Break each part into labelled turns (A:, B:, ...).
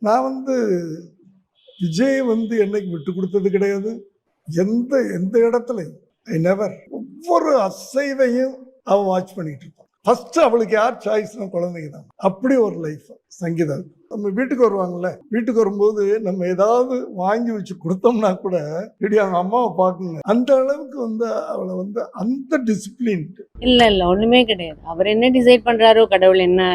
A: நான் விஜய் என்னைக்கு விட்டு கொடுத்தது கிடையாது. எந்த எந்த இடத்துலையும் ஐ நெவர். ஒவ்வொரு அசைவையும் அவ வாட்ச் பண்ணிட்டு இருப்பான். ஃபர்ஸ்ட் அவளுக்கு யார் சாய்ஸ்னா குழந்தைங்க தான். அப்படி ஒரு லைஃப் சங்கீதா. நம்ம வீட்டுக்கு வருவாங்கல்ல, வீட்டுக்கு வரும்போது நம்ம ஏதாவது வாங்கி வச்சு கொடுத்தோம்னா கூட இப்படி அவங்க அம்மாவை பார்க்குங்க. அந்த அளவுக்கு அவளை அந்த டிசிப்ளின்.
B: இல்ல ஒண்ணுமே கிடையாது. அவர் என்ன டிசைட் பண்றாரோ, கடவுள் என்ன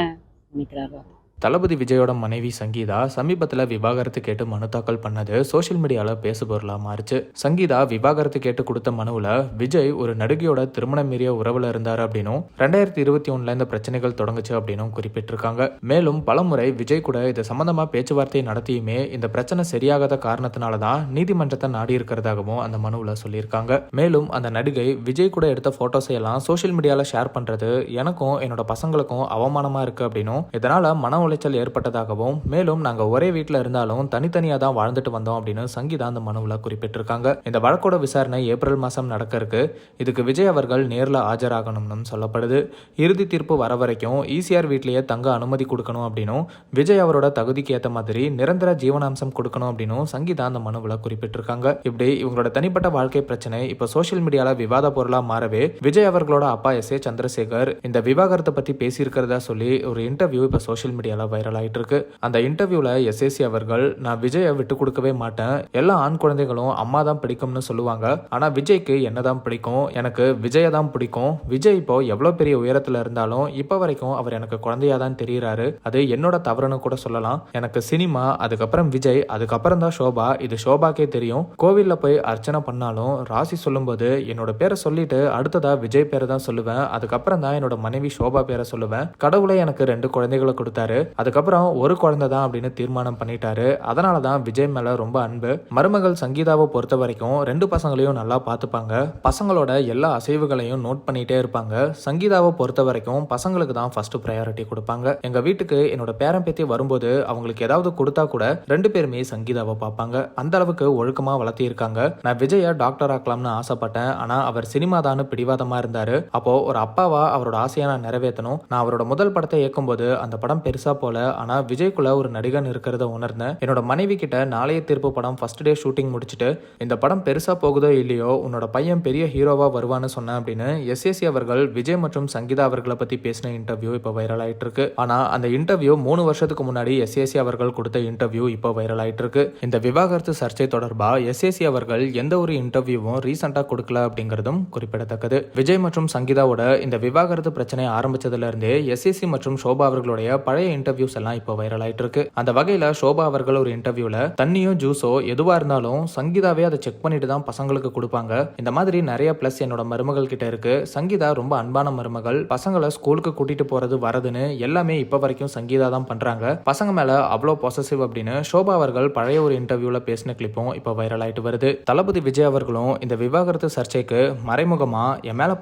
B: நினைக்கிறாரோ.
C: தளபதி விஜயோட மனைவி சங்கீதா சமீபத்தில் விவாகரத்து கேட்டு மனு தாக்கல் பண்ணது சோஷியல் மீடியாவில் பேசுபொருளாக மாறிச்சு. சங்கீதா விவாகரத்து கேட்டு கொடுத்த மனுவில் விஜய் ஒரு நடிகையோட திருமணம் மீறிய உறவில் இருந்தார் அப்படின்னும் 2021 இந்த பிரச்சனைகள் தொடங்குச்சு அப்படின்னும் குறிப்பிட்டிருக்காங்க. மேலும் பலமுறை விஜய் கூட இது சம்பந்தமா பேச்சுவார்த்தை நடத்தியுமே இந்த பிரச்சனை சரியாகாத காரணத்தினால தான் நீதிமன்றத்தை நாடி இருக்கிறதாகவும் அந்த மனுவில் சொல்லியிருக்காங்க. மேலும் அந்த நடிகை விஜய் கூட எடுத்த போட்டோஸை எல்லாம் சோஷியல் மீடியாவில் ஷேர் பண்றது எனக்கும் என்னோட பசங்களுக்கும் அவமானமா இருக்கு அப்படின்னும், இதனால மன உளைச்சல் ஏற்பட்டதாகவும், மேலும் நாங்க ஒரே வீட்டில் இருந்தாலும் தனித்தனியா தான் வாழ்ந்துட்டு வந்தோம் அப்படின்னு சங்கீதா அந்த மனுவில் குறிப்பிட்டிருக்காங்க. இந்த வழக்கோட விசாரணை ஏப்ரல் மாசம் நடக்க இருக்கு. இதுக்கு விஜய் அவர்கள் நேரில் ஆஜராகணும்னு சொல்லப்படுது. இறுதி தீர்ப்பு வர வரைக்கும் ஈசிஆர் வீட்லயே தங்க அனுமதி கொடுக்கணும் அப்படின்னும், விஜய் அவரோட தகுதிக்கு ஏற்ற மாதிரி நிரந்தர ஜீவனாம்சம் கொடுக்கணும் அப்படின்னும் சங்கீதா அந்த மனுவில் குறிப்பிட்டிருக்காங்க. இப்படி இவங்களோட தனிப்பட்ட வாழ்க்கை பிரச்சனை இப்ப சோஷியல் மீடியால விவாத பொருளா மாறவே விஜய் அவர்களோட அப்பா எஸ்.ஏ. சந்திரசேகர் இந்த விவாகரத்தை பத்தி பேசியிருக்கிறதா சொல்லி ஒரு இன்டர்வியூ இப்ப சோஷியல் மீடியால வைரல் ஆயிட்டு இருக்கு. அந்த இன்டர்வியூல எஸ்.ஏ.சி அவர்கள், நான் விஜயை விட்டு கொடுக்கவே மாட்டேன், எல்லா ஆண் குழந்தைகளும் அம்மா தான் பிடிக்கும்னு சொல்லுவாங்க, ஆனா விஜய்க்கு என்னதான் பிடிக்கும், எனக்கு விஜய தான் பிடிக்கும், விஜய் இப்போ எவ்வளவு பெரிய உயரத்துல இருந்தாலும் இப்ப வரைக்கும் அவர் எனக்கு குழந்தையா தான் தெரியுறாரு, அது என்னோட தவறுன்னு கூட சொல்லலாம், எனக்கு சினிமா, அதுக்கப்புறம் விஜய், அதுக்கப்புறம் தான் ஷோபா, இது ஷோபாக்கே தெரியும், கோவில்ல போய் அர்ச்சனை பண்ணாலும் ராசி சொல்லும்போது என்னோட பேரை சொல்லிட்டு அடுத்ததா விஜய் பேரை தான் சொல்லுவேன், அதுக்கப்புறம் தான் என்னோட மனைவி ஷோபா பேரை சொல்லுவேன், கடவுளை எனக்கு 2 குழந்தைகளை கொடுத்தாரு, அதுக்கப்புறம் ஒரு குழந்தை தான் அப்படின்னு தீர்மானம் பண்ணிட்டாரு, அதனாலதான் விஜய் மேல ரொம்ப அன்பு, மருமகள் சங்கீதாவை பொறுத்த வரைக்கும் 2 பசங்களையும் நல்லா பார்த்துப்பாங்க, பசங்களோட எல்லா அசைவுகளையும் நோட் பண்ணிட்டே இருப்பாங்க, சங்கீதாவை பொறுத்த வரைக்கும் பசங்களுக்கு தான் ஃபர்ஸ்ட் ப்ரையாரிட்டி கொடுப்பாங்க, எங்க வீட்டுக்கு என்னோட பேரன் பேத்தி வரும்போது அவங்களுக்கு ஏதாவது கொடுத்தா கூட 2 பேருமே சங்கீதாவை பார்ப்பாங்க, அந்த அளவுக்கு ஒழுக்கமா வளர்த்தி இருக்காங்க. நான் விஜய டாக்டர் ஆக்கலாம்னு ஆசைப்பட்டேன், ஆனா அவர் சினிமா தான் பிடிவாதமா இருந்தாரு, அப்போ ஒரு அப்பாவா அவரோட ஆசையை நான் நிறைவேற்றணும், நான் அவரோட முதல் படத்தை இயக்கும்போது அந்த படம் பெருசா போல, ஆனா விஜய்க்குள்ள ஒரு நடிகன் இருக்கிறத உணர்ந்தேன், என்னோட மனைவி கிட்ட நாளைய தீர்ப்பு படம் ஃபர்ஸ்ட் டே ஷூட்டிங் முடிச்சுட்டு இந்த படம் பெருசா போகுதோ இல்லையோ உன்னோட பையன் பெரிய ஹீரோவா வருவான்னு சொன்னேன் அப்படின்னு எஸ்.ஏ.சி அவர்கள் விஜய் மற்றும் சங்கீதா அவர்களை பத்தி பேசின இன்டர்வியூ இப்ப வைரல் ஆயிட்டு இருக்கு. ஆனா அந்த இன்டர்வியூ 3 வருஷத்துக்கு முன்னாடி எஸ்.ஏ.சி அவர்கள் கொடுத்த இன்டர்வியூ இப்ப வைரல் ஆயிட்டு இருக்கு. இந்த விவாகரத்து சர்ச்சை தொடர்பா எஸ்.ஏ.சி அவர்கள் எந்த ஒரு இன்டர்வியூவும் ரீசெண்டா கொடுக்கல அப்படிங்கறதும் குறிப்பிடத்தக்கது. விஜய் மற்றும் சங்கீதாவோட இந்த விவாகரத்து பிரச்சனை ஆரம்பிச்சதுல இருந்தே எஸ்.ஏ.சி மற்றும் ஷோபா அவர்களுடைய பழைய இன்டர்வியூஸ் எல்லாம் இப்போ வைரல் ஆயிட்டு இருக்கு. அந்த வகையில ஷோபா அவர்கள் ஒரு இன்டர்வியூல தண்ணியோ ஜூஸோ எதுவா இருந்தாலும் சங்கீதாவே அதை செக் பண்ணிட்டு தான் பசங்களுக்கு கொடுப்பாங்க, இந்த மாதிரி நிறைய பிளஸ் என்னோட மருமகள் கிட்ட இருக்கு, சங்கீதா ரொம்ப அன்பான மருமகள், பசங்களை ஸ்கூலுக்கு கூட்டிட்டு போறது வரதுன்னு எல்லாமே இப்ப வரைக்கும் சங்கீதா தான் பண்றாங்க, பசங்க மேல அவ்வளோ பொசசிவ் அப்படின்னு ஷோபா அவர்கள் பழைய ஒரு இன்டர்வியூல பேசின கிளிப்பும் இப்ப வைரல் ஆயிட்டு வருது. தளபதி விஜய் அவர்களும் இந்த விவாகரத்து சர்ச்சைக்கு மறைமுகமா என் மேல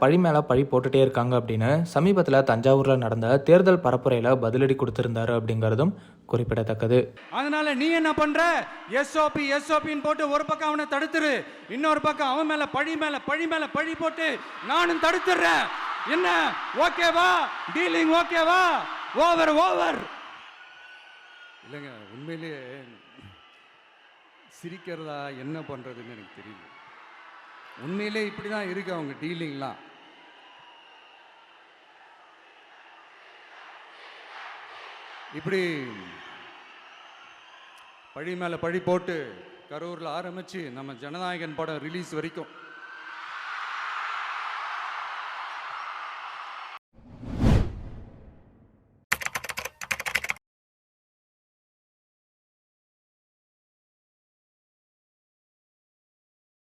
C: பழி போட்டுட்டே இருக்காங்க அப்படின்னு சமீபத்துல தஞ்சாவூர்ல நடந்த தேர்தல் பரப்புரையில பதிலடி கொடுத்திருந்தாரு அப்படிங்கறதும் குறிப்பிடத்தக்கது.
D: அதனால நீ என்ன பண்ற, எஸ்ஓபின்னு போட்டு ஒரு பக்கம் அவனை தடுத்துரு, இன்னொரு பக்கம் அவன் மேல பழி போட்டு நானும் தடுத்துறேன், என்ன ஓகேவா, டீலிங் ஓகேவா, ஓவர் இல்லைங்க. உண்மையிலேயே சிரிக்கிறதா என்ன பண்றதுன்னு எனக்கு தெரியல. உண்மையிலே இப்படிதான் இருக்கு அவங்க டீலிங்லாம். இப்படி பழி மேலே பழி போட்டு கரூரில் ஆரம்பித்து நம்ம ஜனநாயகன் படம் ரிலீஸ் வரைக்கும்